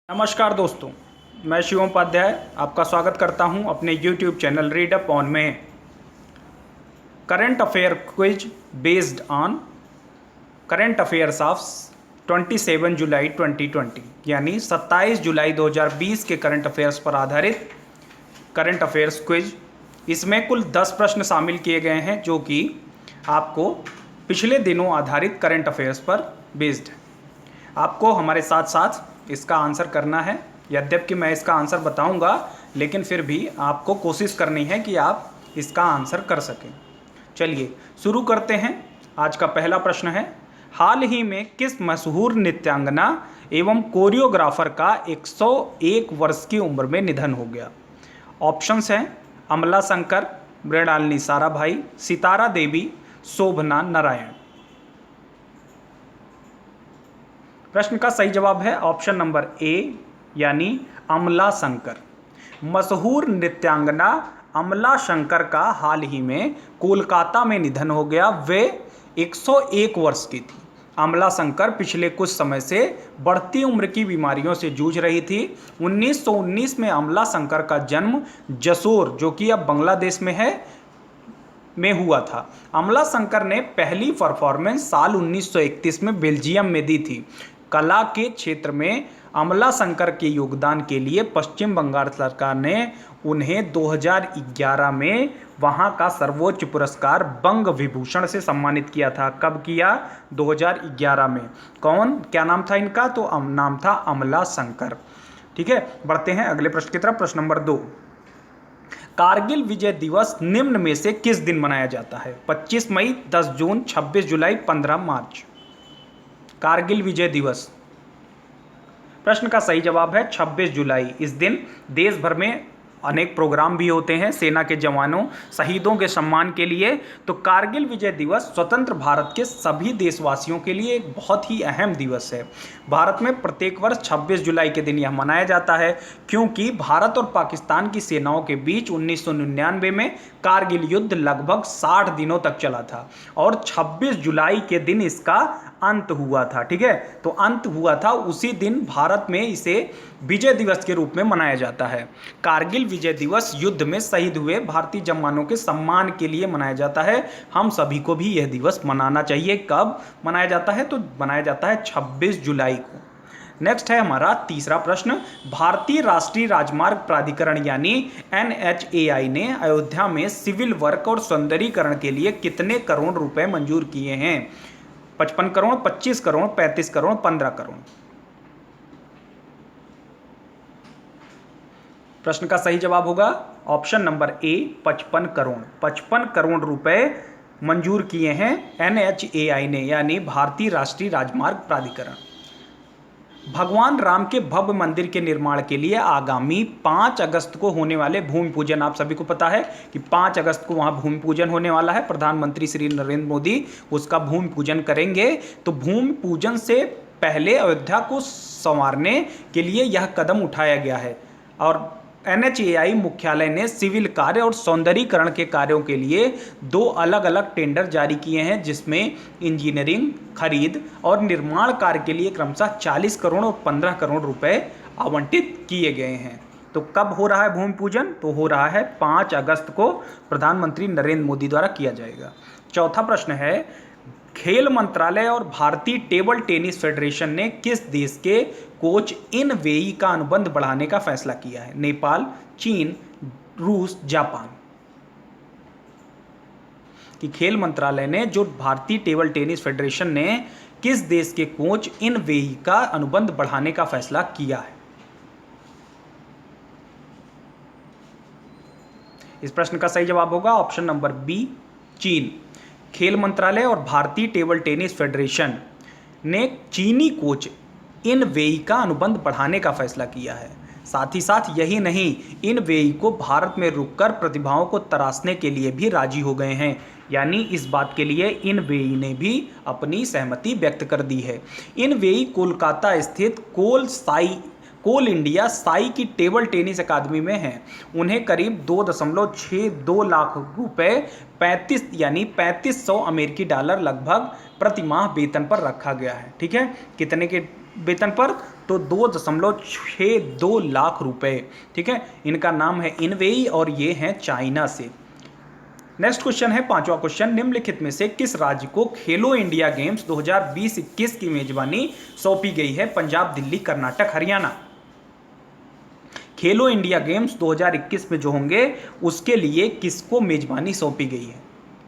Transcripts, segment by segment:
नमस्कार दोस्तों, मैं शिवम उपाध्याय आपका स्वागत करता हूं अपने YouTube channel read up on में। Current affair quiz based on current affairs of 27 July 2020 यानी 27 जुलाई 2020 के करंट अफेयर्स पर आधारित करंट अफेयर्स क्विज। इसमें कुल 10 प्रश्न शामिल किए गए हैं जो कि आपको पिछले दिनों आधारित करंट अफेयर्स पर बेस्ड है। आपको हमारे साथ साथ इसका आंसर करना है। यद्यपि मैं इसका आंसर बताऊंगा, लेकिन फिर भी आपको कोशिश करनी है कि आप इसका आंसर कर सकें। चलिए शुरू करते हैं। आज का पहला प्रश्न है, हाल ही में किस मशहूर नृत्यांगना एवं कोरियोग्राफर का 101 वर्ष की उम्र में निधन हो गया? ऑप्शंस हैं अमला शंकर, मृणालिनी साराभाई, सितारा देवी, शोभना नारायण। प्रश्न का सही जवाब है ऑप्शन नंबर ए यानी अमला शंकर। मशहूर नृत्यांगना अमला शंकर का हाल ही में कोलकाता में निधन हो गया। वे 101 वर्ष की थी। अमला शंकर पिछले कुछ समय से बढ़ती उम्र की बीमारियों से जूझ रही थी। 1919 में अमला शंकर का जन्म जसोर, जो कि अब बांग्लादेश में हुआ था। अमला शंकर ने पहली परफॉर्मेंस साल 1931 में बेल्जियम में दी थी। कला के क्षेत्र में अमला शंकर के योगदान के लिए पश्चिम बंगाल सरकार ने उन्हें 2011 में वहां का सर्वोच्च पुरस्कार बंग विभूषण से सम्मानित किया था। कब किया? 2011 में। कौन, क्या नाम था इनका? तो नाम था अमला शंकर। ठीक है, बढ़ते हैं अगले प्रश्न की तरफ। प्रश्न नंबर 2, कारगिल विजय दिवस निम्न में से किस दिन मनाया जाता है? 25 मई, 10 जून, 26 जुलाई, 15 मार्च। कारगिल विजय दिवस। प्रश्न का सही जवाब है 26 जुलाई। इस दिन देश भर में अनेक प्रोग्राम भी होते हैं सेना के जवानों शहीदों के सम्मान के लिए। तो कारगिल विजय दिवस स्वतंत्र भारत के सभी देशवासियों के लिए एक बहुत ही अहम दिवस है। भारत में प्रत्येक वर्ष 26 जुलाई के दिन यह मनाया जाता है, क्योंकि भारत और पाकिस्तान की सेनाओं के बीच 1999 में कारगिल युद्ध लगभग 60 दिनों तक चला था और 26 जुलाई के दिन इसका अंत हुआ था। ठीक है, तो अंत हुआ था उसी दिन भारत में इसे विजय दिवस के रूप में मनाया जाता है। कारगिल विजय दिवस युद्ध में शहीद हुए भारतीय जवानों के सम्मान के लिए मनाया जाता है। हम सभी को भी यह दिवस मनाना चाहिए। कब मनाया जाता है? तो मनाया जाता है 26 जुलाई को। नेक्स्ट है हमारा तीसरा प्रश्न, भारतीय राष्ट्रीय राजमार्ग प्राधिकरण यानी NHAI ने अयोध्या में सिविल वर्क और सौंदर्यीकरण के लिए कितने करोड़ रुपए मंजूर किए हैं? 55 करोड़, 25 करोड़, 35 करोड़, 15 करोड़। प्रश्न का सही जवाब होगा option number A 55 crore. 55 crore रुपए मंजूर किए हैं NHAI ने यानी भारतीय राष्ट्रीय राजमार्ग प्राधिकरण। भगवान राम के भव्य मंदिर के निर्माण के लिए आगामी 5 अगस्त को होने वाले भूमि पूजन, आप सभी को पता है कि 5 अगस्त को वहां भूमि पूजन होने वाला है। प्रधानमंत्री श्री नरेंद्र मोदी उसका भूमि पूजन करेंगे। तो भूमि पूजन से पहले अयोध्या को संवारने के लिए यह कदम उठाया गया है और NHAI मुख्यालय ने सिविल कार्य और सौंदर्यीकरण के कार्यों के लिए 2 अलग अलग टेंडर जारी किए हैं, जिसमें इंजीनियरिंग, खरीद और निर्माण कार्य के लिए क्रमशः 40 करोड़ और 15 करोड़ रुपए आवंटित किए गए हैं। तो कब हो रहा है भूमि पूजन? तो हो रहा है 5 अगस्त को प्रधानमंत्री नरेंद्र मोदी द्वारा किया जाएगा। चौथा प्रश्न है, खेल मंत्रालय और भारतीय टेबल टेनिस फेडरेशन ने किस देश के कोच इन वेई का अनुबंध बढ़ाने का फैसला किया है? नेपाल, चीन, रूस, जापान। कि खेल मंत्रालय ने जो भारतीय टेबल टेनिस फेडरेशन ने किस देश के कोच इन वेई का अनुबंध बढ़ाने का फैसला किया है? इस प्रश्न का सही जवाब होगा ऑप्शन नंबर बी चीन। खेल मंत्रालय और भारतीय टेबल टेनिस फेडरेशन ने चीनी कोच इन वेई का अनुबंध बढ़ाने का फैसला किया है। साथ ही साथ यही नहीं, इन वेई को भारत में रुककर प्रतिभाओं को तराशने के लिए भी राजी हो गए हैं। यानी इस बात के लिए इन वेई ने भी अपनी सहमति व्यक्त कर दी है। इन वेई कोलकाता स्थित कोल इंडिया साई की टेबल टेनिस अकादमी में हैं। उन्हें करीब 2.62 लाख रुपए 3500 $3500 लगभग प्रति माह वेतन पर रखा गया है। ठीक है, कितने के वेतन पर? तो 2.62 लाख रुपए। ठीक है, इनका नाम है इनवेई और ये हैं चाइना से। नेक्स्ट क्वेश्चन है 5वां क्वेश्चन, निम्नलिखित में से किस राज्य को खेलो इंडिया गेम्स 2020-21 की मेजबानी सौंपी गई है? पंजाब, दिल्ली, कर्नाटक, हरियाणा। खेलो इंडिया गेम्स 2021 में जो होंगे उसके लिए किसको मेजबानी सौंपी गई है?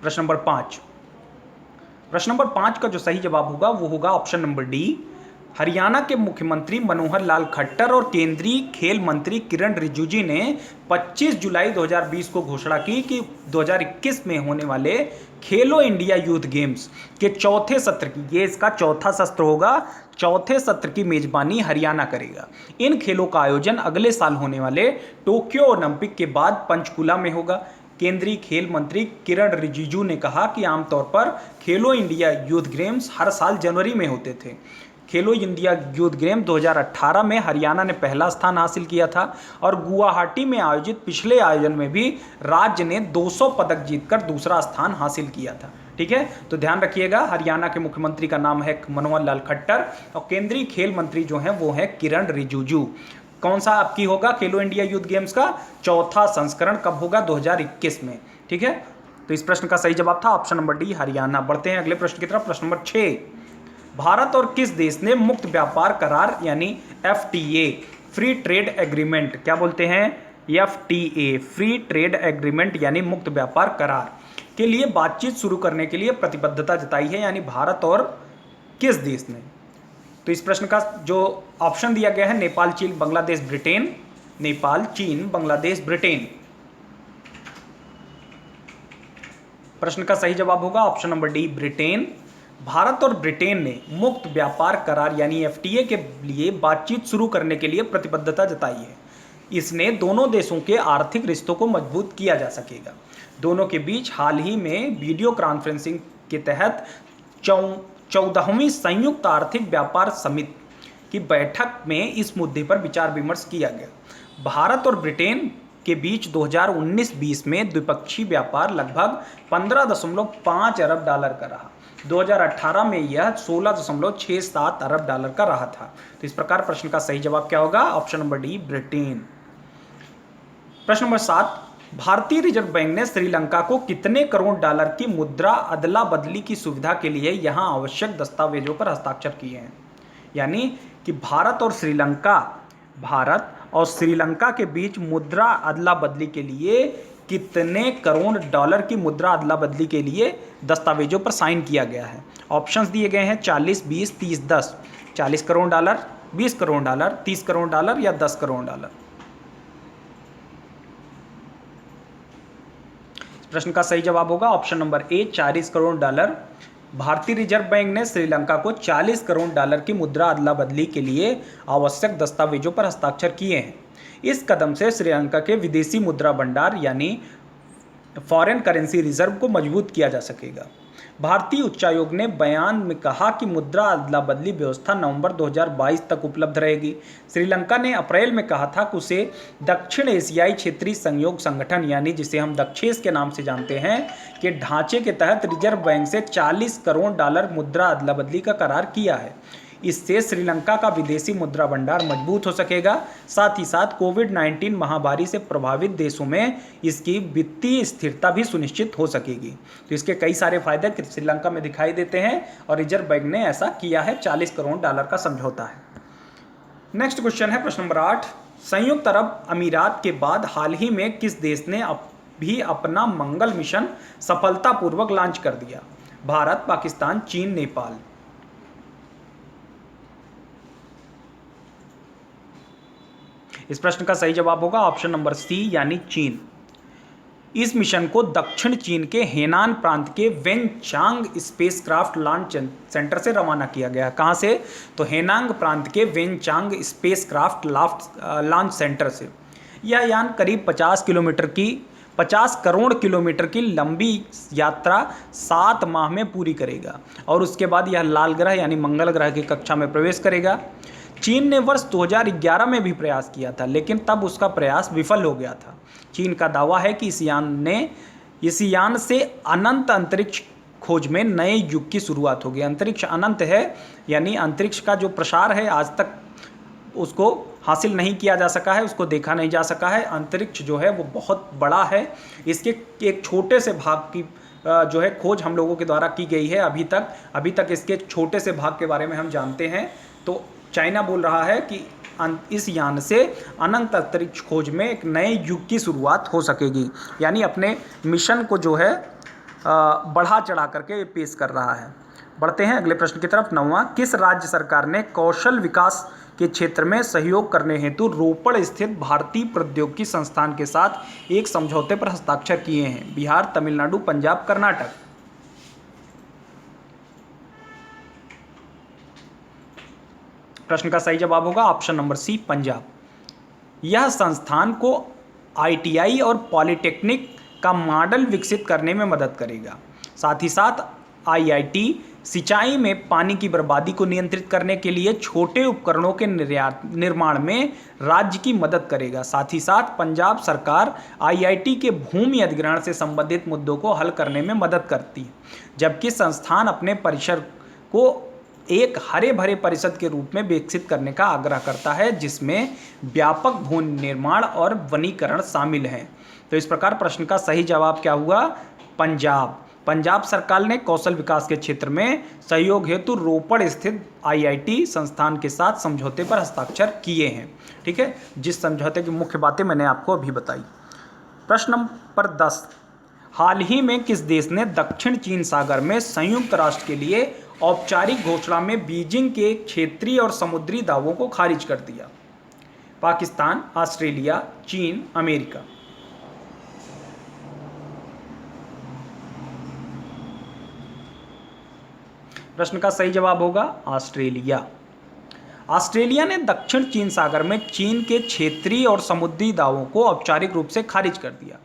प्रश्न नंबर 5। प्रश्न नंबर 5 का जो सही जवाब होगा वो होगा ऑप्शन नंबर डी, हरियाणा के मुख्यमंत्री मनोहर लाल खट्टर और केंद्रीय खेल मंत्री किरण रिजिजू ने 25 जुलाई 2020 को घोषणा की कि 2021 में होने वाले खेलो इंडिया यूथ गेम्स के चौथे सत्र की, ये इसका चौथा सत्र होगा, चौथे सत्र की मेजबानी हरियाणा करेगा। इन खेलों का आयोजन अगले साल होने वाले टोक्यो ओलंपिक के बाद पंचकुला में होगा। केंद्रीय खेल मंत्री किरण रिजिजू ने कहा कि आमतौर पर खेलो इंडिया यूथ गेम्स हर साल जनवरी में होते थे। खेलो इंडिया यूथ गेम 2018 में हरियाणा ने पहला स्थान हासिल किया था और गुवाहाटी में आयोजित पिछले आयोजन में भी राज्य ने 200 पदक जीतकर दूसरा स्थान हासिल किया था। ठीक है, तो ध्यान रखिएगा, हरियाणा के मुख्यमंत्री का नाम है मनोहर लाल खट्टर और केंद्रीय खेल मंत्री जो हैं वो है किरण रिजिजू। कौन सा आपकी होगा खेलो इंडिया यूथ गेम्स का चौथा संस्करण कब होगा? 2021 में। ठीक है, तो इस प्रश्न का सही जवाब था ऑप्शन नंबर डी, हरियाणा। बढ़ते हैं अगले प्रश्न की तरफ। प्रश्न नंबर 6, भारत और किस देश ने मुक्त व्यापार करार यानी FTA फ्री ट्रेड एग्रीमेंट, क्या बोलते हैं FTA फ्री ट्रेड एग्रीमेंट यानी मुक्त व्यापार करार के लिए बातचीत शुरू करने के लिए प्रतिबद्धता जताई है? यानी भारत और किस देश ने? तो इस प्रश्न का जो ऑप्शन दिया गया है नेपाल, चीन, बांग्लादेश, ब्रिटेन। नेपाल, चीन, बांग्लादेश, ब्रिटेन। प्रश्न का सही जवाब होगा option number D, Britain. Bharat और ब्रिटेन ने मुक्त व्यापार करार यानी FTA के लिए बातचीत शुरू करने के लिए प्रतिबद्धता जताई है। इसने दोनों देशों के आर्थिक रिश्तों को मजबूत किया जा सकेगा। दोनों के बीच हाल ही में वीडियो कॉन्फ्रेंसिंग के तहत 14वीं संयुक्त आर्थिक व्यापार समिति की बैठक में इस मुद्दे पर विचार विमर्श किया गया। भारत और ब्रिटेन के बीच 2019-20 में द्विपक्षीय व्यापार लगभग 15.5 अरब डॉलर का रहा। 2018 में यह 16.67 अरब डॉलर का रहा था। तो इस प्रकार प्रश्न का सही जवाब क्या होगा? Option number D, Britain. प्रश्न नंबर 7, भारतीय रिजर्व बैंक ने श्रीलंका को कितने करोड़ डॉलर की मुद्रा अदला बदली की सुविधा के लिए यहां आवश्यक दस्तावेजों पर हस्ताक्षर किए हैं? यानी कि भारत और श्रीलंका के बीच मुद्रा अदला बदली के लिए कितने करोड़ डॉलर की मुद्रा अदला बदली के लिए दस्तावेजों पर साइन किया गया है? ऑप्शंस दिए गए हैं 40, 20, 30, 10। 40 crore dollar, 20 crore dollar, 30 crore dollar या 10 करोड़ डॉलर। प्रश्न का सही जवाब होगा option number A, 40 crore dollar. भारतीय रिजर्व बैंक ने श्रीलंका को 40 करोड़ डॉलर की मुद्रा अदला बदली के लिए आवश्यक दस्तावेजों पर हस्ताक्षर किए हैं। इस कदम से श्रीलंका के विदेशी मुद्रा भंडार यानी फॉरेन करेंसी रिजर्व को मजबूत किया जा सकेगा। भारतीय उच्चायोग ने बयान में कहा कि मुद्रा अदला बदली व्यवस्था नवंबर 2022 तक उपलब्ध रहेगी। श्रीलंका ने अप्रैल में कहा था कि उसे दक्षिण एशियाई क्षेत्रीय सहयोग संगठन यानी जिसे हम दक्षेस के नाम से जानते हैं के ढांचे के तहत रिजर्व बैंक से 40 करोड़ डॉलर मुद्रा अदला बदली का करार किया है। इससे श्रीलंका का विदेशी मुद्रा भंडार मजबूत हो सकेगा। साथ ही साथ कोविड-19 महामारी से प्रभावित देशों में इसकी वित्तीय स्थिरता भी सुनिश्चित हो सकेगी। तो इसके कई सारे फायदे श्रीलंका में दिखाई देते हैं और रिजर्व बैंक ने ऐसा किया है, 40 करोड़ डॉलर का समझौता है। नेक्स्ट क्वेश्चन है प्रश्न नंबर 8, संयुक्त अरब अमीरात के बाद हाल ही में किस देश ने भी अपना मंगल मिशन सफलतापूर्वक लॉन्च कर दिया? भारत, पाकिस्तान, चीन, नेपाल। इस प्रश्न का सही जवाब होगा ऑप्शन नंबर सी यानी चीन। इस मिशन को दक्षिण चीन के हेनान प्रांत के वेनचांग स्पेसक्राफ्ट लॉन्च सेंटर से रवाना किया गया। कहां से? तो हेनांग प्रांत के वेनचांग स्पेसक्राफ्ट लॉन्च सेंटर से। यह यान करीब 50 करोड़ किलोमीटर की लंबी यात्रा 7 माह में पूरी करेगा और उसके बाद यह लाल ग्रह यानी मंगल ग्रह की कक्षा में प्रवेश करेगा। चीन ने वर्ष 2011 में भी प्रयास किया था, लेकिन तब उसका प्रयास विफल हो गया था। चीन का दावा है कि इस यान से अनंत अंतरिक्ष खोज में नए युग की शुरुआत होगी। अंतरिक्ष अनंत है यानी अंतरिक्ष का जो प्रसार है आज तक उसको हासिल नहीं किया जा सका है, उसको देखा नहीं जा सका है। अंतरिक्ष जो है वो बहुत बड़ा है, इसके एक छोटे से भाग की जो है खोज हम लोगों के द्वारा की गई है अभी तक इसके छोटे से भाग के बारे में हम जानते हैं। तो चाइना बोल रहा है कि इस यान से अनंत अंतरिक्ष खोज में एक नए युग की शुरुआत हो सकेगी, यानी अपने मिशन को जो है बढ़ा चढ़ा करके पेश कर रहा है। बढ़ते हैं अगले प्रश्न की तरफ। 9वां, किस राज्य सरकार ने कौशल विकास के क्षेत्र में सहयोग करने हेतु रोपड़ स्थित भारतीय प्रौद्योगिकी संस्थान के साथ एक समझौते पर हस्ताक्षर किए हैं? बिहार, तमिलनाडु, पंजाब, कर्नाटक। प्रश्न का सही जवाब होगा ऑप्शन नंबर सी, पंजाब। यह संस्थान को ITI और पॉलिटेक्निक का मॉडल विकसित करने में मदद करेगा। साथ ही साथ IIT सिंचाई में पानी की बर्बादी को नियंत्रित करने के लिए छोटे उपकरणों के निर्माण में राज्य की मदद करेगा। साथ ही साथ पंजाब सरकार IIT के भूमि अधिग्रहण से संबंधित मुद्दों को हल करने में मदद करती है, जबकि संस्थान अपने परिसर को एक हरे भरे परिषद के रूप में विकसित करने का आग्रह करता है, जिसमें व्यापक भूमि निर्माण और वनीकरण शामिल हैं। तो इस प्रकार प्रश्न का सही जवाब क्या हुआ? पंजाब सरकार ने कौशल विकास के क्षेत्र में सहयोग हेतु रोपड़ स्थित IIT संस्थान के साथ समझौते पर हस्ताक्षर किए हैं। ठीक है, जिस समझौते की मुख्य बातें मैंने आपको अभी बताई। प्रश्न नंबर 10, हाल ही में किस देश ने दक्षिण चीन सागर में संयुक्त राष्ट्र के लिए औपचारिक घोषणा में बीजिंग के क्षेत्रीय और समुद्री दावों को खारिज कर दिया? पाकिस्तान, ऑस्ट्रेलिया, चीन, अमेरिका। प्रश्न का सही जवाब होगा ऑस्ट्रेलिया। ऑस्ट्रेलिया ने दक्षिण चीन सागर में चीन के क्षेत्रीय और समुद्री दावों को औपचारिक रूप से खारिज कर दिया।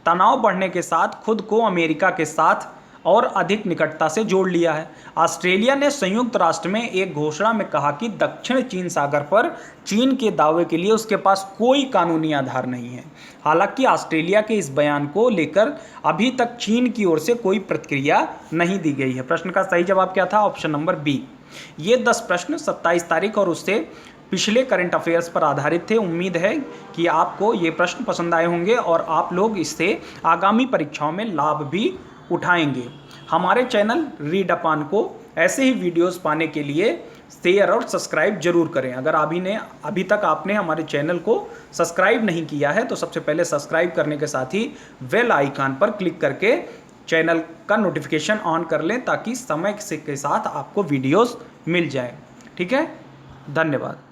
तनाव बढ़ने के साथ खुद को अमेरिका के साथ और अधिक निकटता से जोड़ लिया है। ऑस्ट्रेलिया ने संयुक्त राष्ट्र में एक घोषणा में कहा कि दक्षिण चीन सागर पर चीन के दावे के लिए उसके पास कोई कानूनी आधार नहीं है। हालांकि ऑस्ट्रेलिया के इस बयान को लेकर अभी तक चीन की ओर से कोई प्रतिक्रिया नहीं दी गई है। प्रश्न का सही जवाब क्या था? Option number B. ये 10 प्रश्न 27 तारीख और उससे पिछले करंट अफेयर्स पर आधारित थे। उम्मीद है कि आपको ये प्रश्न पसंद आए होंगे और आप लोग इससे आगामी परीक्षाओं में लाभ भी उठाएंगे। हमारे चैनल रीड अपान को ऐसे ही वीडियोस पाने के लिए शेयर और सब्सक्राइब जरूर करें। अगर अभी तक आपने हमारे चैनल को सब्सक्राइब नहीं किया है तो सबसे पहले सब्सक्राइब करने के साथ ही बेल आइकन पर क्लिक करके चैनल का नोटिफिकेशन ऑन कर लें, ताकि समय के साथ आपको वीडियोस मिल जाए। ठीक है, धन्यवाद।